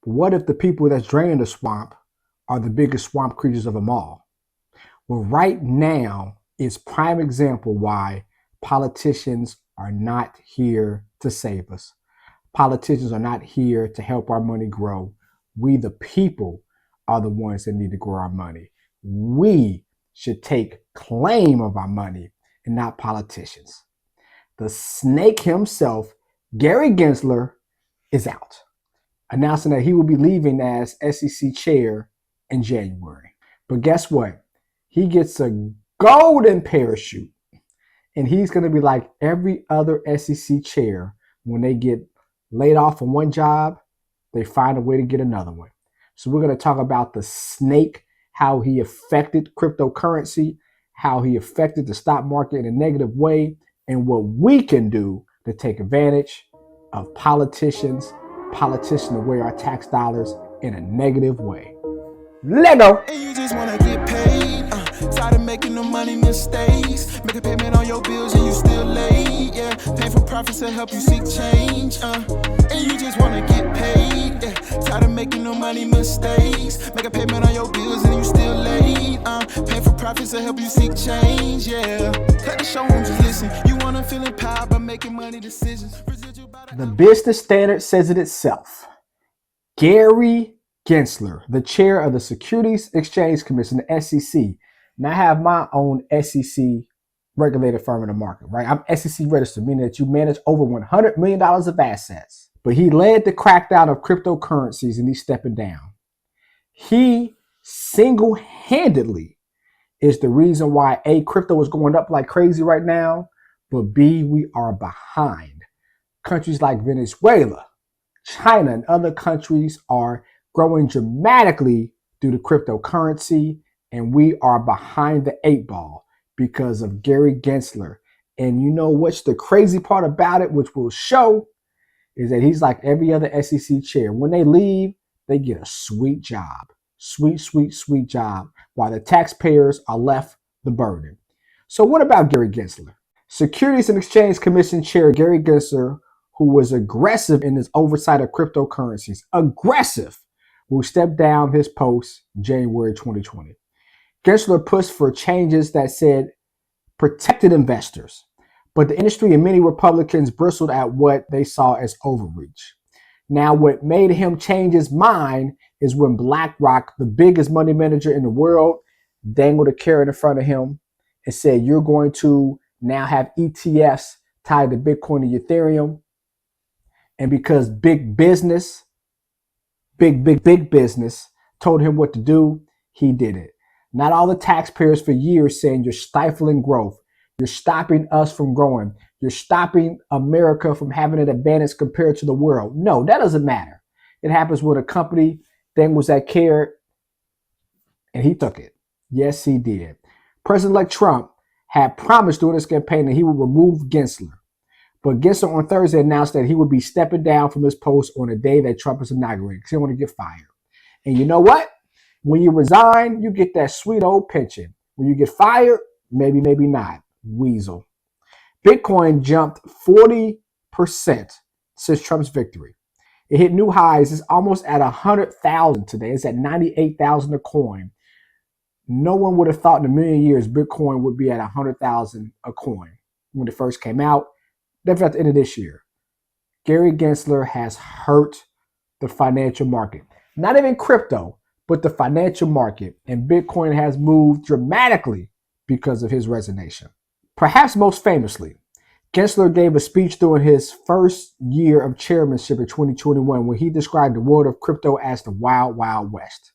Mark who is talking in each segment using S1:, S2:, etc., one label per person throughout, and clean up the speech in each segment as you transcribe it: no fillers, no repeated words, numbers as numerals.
S1: But what if the people that's draining the swamp are the biggest swamp creatures of them all? Well, right now is prime example why politicians are not here to save us. Politicians are not here to help our money grow. We, the people, are the ones that need to grow our money. We should take claim of our money and not politicians. The snake himself, Gary Gensler, is out, announcing that he will be leaving as SEC chair in January. But guess what? He gets a golden parachute, and he's going to be like every other SEC chair. When they get laid off from one job, they find a way to get another one. So we're going to talk about the snake, how he affected cryptocurrency, how he affected the stock market in a negative way, and what we can do to take advantage of politicians away our tax dollars in a negative way. Lego.
S2: And you just wanna get paid. Tired of making the money mistakes. Make a payment on your bills and you still late. Yeah, pay for profits to help you seek change. And you just wanna get paid. Yeah, tired of making the money mistakes. Make a payment on your bills and you still late. Pay for profits to help you seek change. Yeah, cut the show and just listen. You wanna feel empowered by making money decisions.
S1: The business standard says it itself. Gary Gensler, the chair of the Securities Exchange Commission, the SEC. Now I have my own SEC regulated firm in the market, right? I'm SEC registered, meaning that you manage over $100 million of assets. But he led the crackdown of cryptocurrencies and he's stepping down. He single-handedly is the reason why A, crypto is going up like crazy right now, but B, we are behind. Countries like Venezuela, China, and other countries are growing dramatically due to cryptocurrency, and we are behind the 8 ball because of Gary Gensler. And you know what's the crazy part about it, which will show, is that he's like every other SEC chair. When they leave, they get a sweet job. Sweet, sweet, sweet job, while the taxpayers are left the burden. So what about Gary Gensler? Securities and Exchange Commission Chair Gary Gensler, who was aggressive in his oversight of cryptocurrencies, will step down his post January 2020. Gensler pushed for changes that said protected investors, but the industry and many Republicans bristled at what they saw as overreach. Now, what made him change his mind is when BlackRock, the biggest money manager in the world, dangled a carrot in front of him and said, you're going to now have ETFs tied to Bitcoin and Ethereum. And because big business told him what to do, he did it. Not all the taxpayers for years saying you're stifling growth. You're stopping us from growing. You're stopping America from having an advantage compared to the world. No, that doesn't matter. It happens when a company dangles that carrot and he took it. Yes, he did. President-elect Trump had promised during his campaign that he would remove Gensler. But Gensler on Thursday announced that he would be stepping down from his post on the day that Trump is inaugurated because he didn't want to get fired. And you know what? When you resign, you get that sweet old pension. When you get fired, maybe not. Weasel. Bitcoin jumped 40% since Trump's victory. It hit new highs. It's almost at 100,000 today. It's at 98,000 a coin. No one would have thought in a million years Bitcoin would be at 100,000 a coin when it first came out. Definitely at the end of this year. Gary Gensler has hurt the financial market. Not even crypto, but the financial market. And Bitcoin has moved dramatically because of his resignation. Perhaps most famously, Gensler gave a speech during his first year of chairmanship in 2021 where he described the world of crypto as the wild, wild west.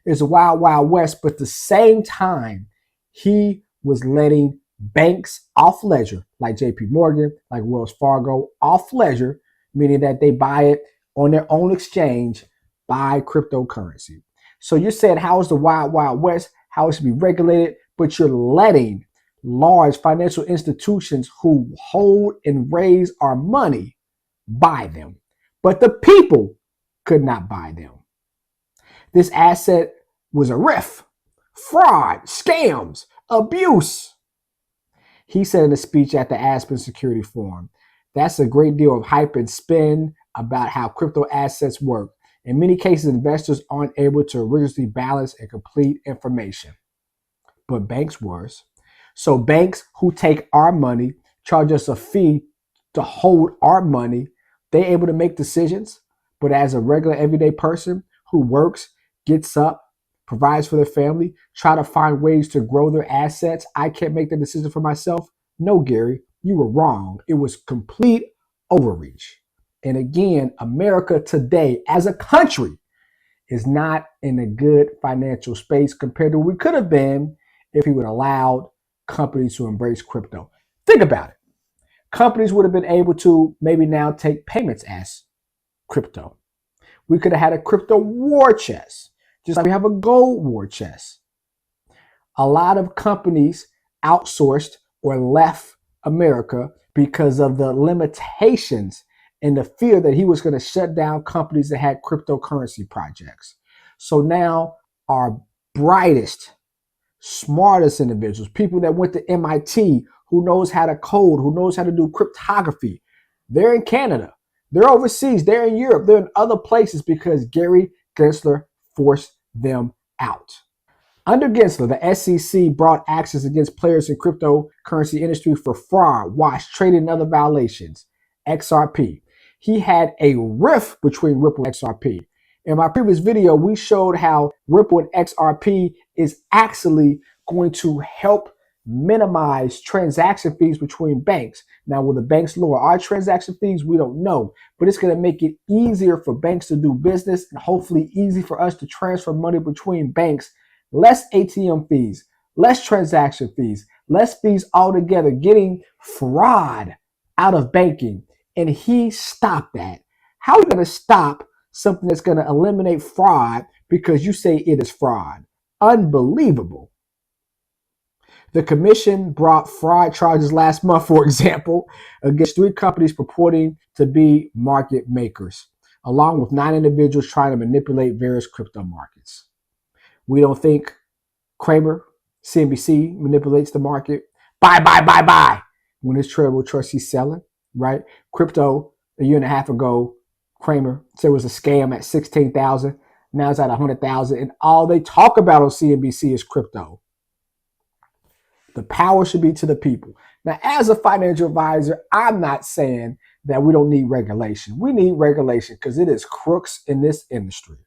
S1: It's a wild, wild west, but at the same time, he was letting banks off ledger, like JPMorgan, like Wells Fargo, off ledger, meaning that they buy it on their own exchange, buy cryptocurrency. So you're saying, how is the wild, wild west, how it should be regulated, but you're letting large financial institutions who hold and raise our money buy them. But the people could not buy them. This asset was a riff, fraud, scams, abuse. He said in a speech at the Aspen Security Forum, that's a great deal of hype and spin about how crypto assets work. In many cases, investors aren't able to rigorously balance and complete information, but banks was. So banks who take our money, charge us a fee to hold our money, they able to make decisions. But as a regular everyday person who works, gets up, provides for their family, try to find ways to grow their assets, I can't make the decision for myself. No, Gary, you were wrong. It was complete overreach. And again, America today as a country is not in a good financial space compared to what we could have been if we would allowed companies to embrace crypto. Think about it. Companies would have been able to maybe now take payments as crypto. We could have had a crypto war chest, just like we have a gold war chest. A lot of companies outsourced or left America because of the limitations and the fear that he was going to shut down companies that had cryptocurrency projects. So now our brightest, smartest individuals, people that went to MIT, who knows how to code, who knows how to do cryptography, they're in Canada, they're overseas, they're in Europe, they're in other places because Gary Gensler forced them out. Under Gensler, the SEC brought actions against players in cryptocurrency industry for fraud, wash, trading, and other violations. XRP. He had a rift between Ripple and XRP. In my previous video, we showed how Ripple and XRP is actually going to help minimize transaction fees between banks. Now, will the banks lower our transaction fees? We don't know, but it's going to make it easier for banks to do business and hopefully easy for us to transfer money between banks. Less ATM fees, less transaction fees, less fees altogether, getting fraud out of banking. And he stopped that. How are you going to stop something that's going to eliminate fraud because you say it is fraud? Unbelievable. The commission brought fraud charges last month, for example, against 3 companies purporting to be market makers, along with 9 individuals trying to manipulate various crypto markets. We don't think Kramer, CNBC, manipulates the market. Buy. When it's tradable trust, he's selling, right? Crypto, a year and a half ago, Kramer said it was a scam at 16,000. Now it's at 100,000. And all they talk about on CNBC is crypto. The power should be to the people. Now, as a financial advisor, I'm not saying that we don't need regulation. We need regulation because it is crooks in this industry.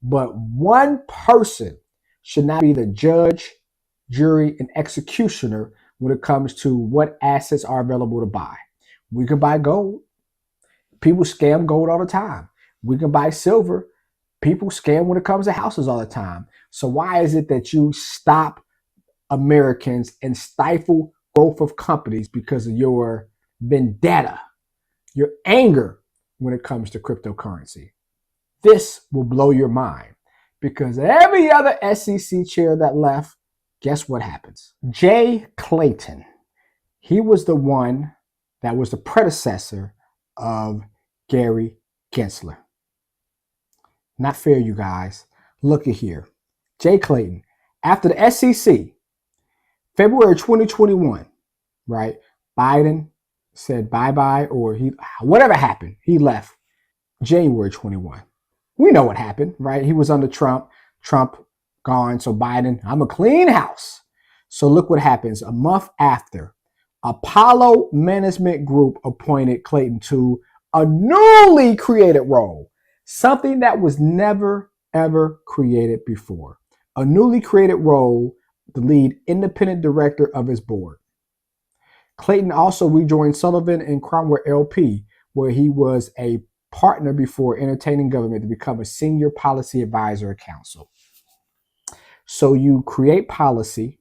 S1: But one person should not be the judge, jury, and executioner when it comes to what assets are available to buy. We can buy gold. People scam gold all the time. We can buy silver. People scam when it comes to houses all the time. So why is it that you stop Americans and stifle growth of companies because of your vendetta, your anger when it comes to cryptocurrency? This will blow your mind because every other SEC chair that left, guess what happens? Jay Clayton, he was the one that was the predecessor of Gary Gensler. Not fair, you guys. Look at here. Jay Clayton, after the SEC, February 2021, right? Biden said bye-bye or whatever happened, he left January 21. We know what happened, right? He was under Trump gone. So Biden, I'm a clean house. So look what happens. A month after, Apollo Management Group appointed Clayton to a newly created role, something that was never, ever created before. A newly created role, the lead independent director of his board. Clayton also rejoined Sullivan and Cromwell LP, where he was a partner before entertaining government to become a senior policy advisor at counsel. So you create policy,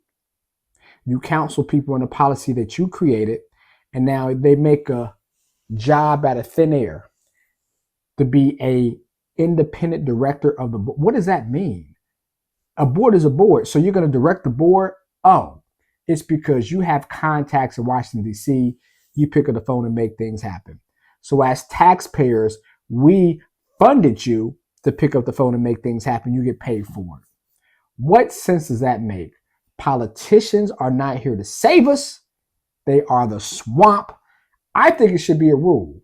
S1: you counsel people on the policy that you created, and now they make a job out of thin air to be a independent director of the board. What does that mean? A board is a board. So you're going to direct the board? Oh, it's because you have contacts in Washington, D.C. You pick up the phone and make things happen. So as taxpayers, we funded you to pick up the phone and make things happen. You get paid for it. What sense does that make? Politicians are not here to save us. They are the swamp. I think it should be a rule.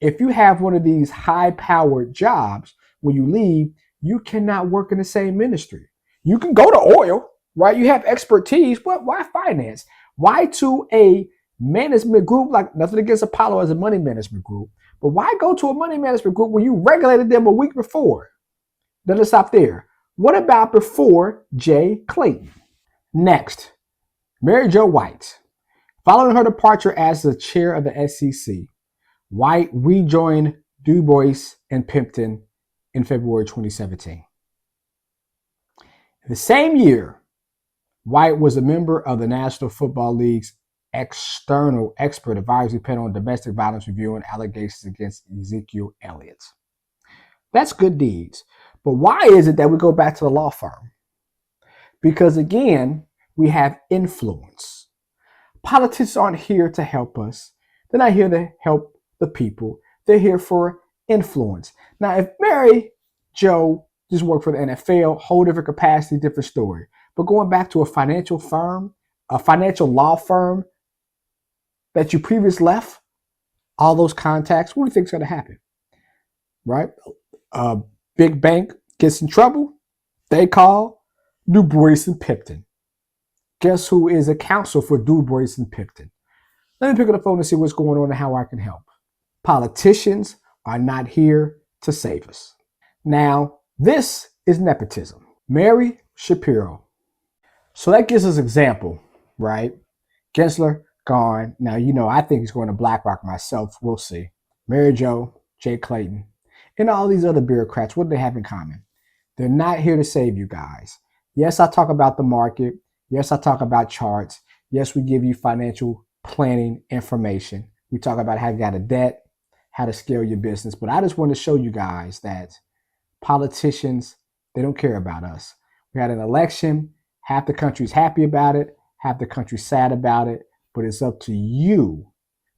S1: If you have one of these high-powered jobs, when you leave, you cannot work in the same ministry. You can go to oil, right? You have expertise, but why finance? Why to a management group, like nothing against Apollo as a money management group, but why go to a money management group when you regulated them a week before? Then let's stop there. What about before Jay Clayton? Next, Mary Jo White. Following her departure as the chair of the SEC, White rejoined Du Bois and Pimpton in February 2017. The same year, White was a member of the National Football League's external expert advisory panel on domestic violence reviewing allegations against Ezekiel Elliott. That's good deeds. But why is it that we go back to the law firm? Because again, we have influence. Politicians aren't here to help us. They're not here to help the people. They're here for influence. Now, if Mary Jo just worked for the NFL, whole different capacity, different story. But going back to a financial firm, a financial law firm that you previously left, all those contacts, what do you think is going to happen? Right? A big bank gets in trouble, they call Du Bois and Pimpton. Guess who is a counsel for Du Bois and Pimpton? Let me pick up the phone and see what's going on and how I can help. Politicians are not here to save us. Now, this is nepotism. Mary Shapiro. So that gives us an example, right? Gensler, gone. Now, I think he's going to BlackRock myself. We'll see. Mary Jo, Jay Clayton, and all these other bureaucrats, what do they have in common? They're not here to save you guys. Yes, I talk about the market. Yes, I talk about charts. Yes, we give you financial planning information. We talk about how you got a debt, how to scale your business. But I just want to show you guys that politicians, they don't care about us. We had an election. Half the country's happy about it. Half the country's sad about it. But it's up to you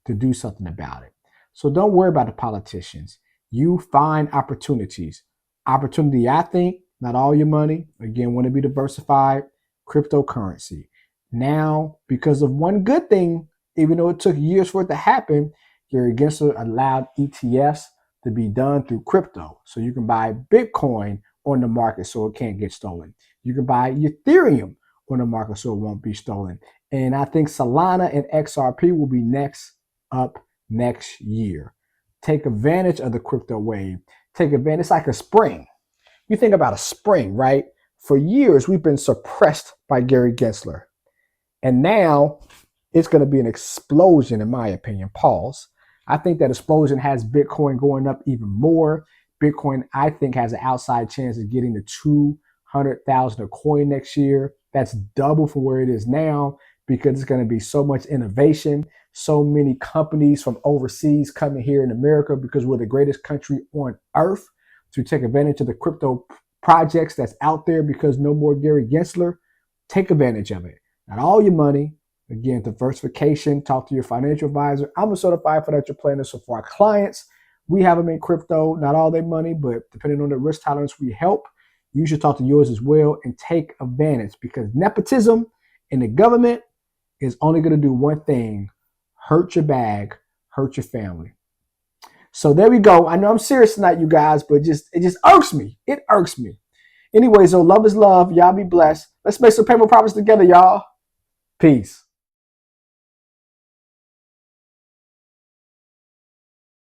S1: to do something about it. So don't worry about the politicians. You find opportunities. Opportunity, I think, not all your money. Again, want to be diversified. Cryptocurrency. Now, because of one good thing, even though it took years for it to happen, Gary Gensler allowed ETFs to be done through crypto. So you can buy Bitcoin on the market so it can't get stolen. You can buy Ethereum on the market so it won't be stolen. And I think Solana and XRP will be next up next year. Take advantage of the crypto wave. Take advantage. It's like a spring. You think about a spring, right? For years, we've been suppressed by Gary Gensler. And now it's going to be an explosion, in my opinion. Pause. I think that explosion has Bitcoin going up even more. Bitcoin, I think, has an outside chance of getting to 200,000 a coin next year. That's double from where it is now because it's going to be so much innovation, so many companies from overseas coming here in America because we're the greatest country on earth to take advantage of the crypto projects that's out there because no more Gary Gensler. Take advantage of it. Not all your money. Again, diversification. Talk to your financial advisor. I'm a certified financial planner. So for our clients, we have them in crypto. Not all their money, but depending on the risk tolerance we help, you should talk to yours as well and take advantage because nepotism in the government is only going to do one thing: hurt your bag, hurt your family. So there we go. I know I'm serious tonight, you guys, but it just irks me. It irks me. Anyways, so love is love. Y'all be blessed. Let's make some paper profits together, y'all. Peace.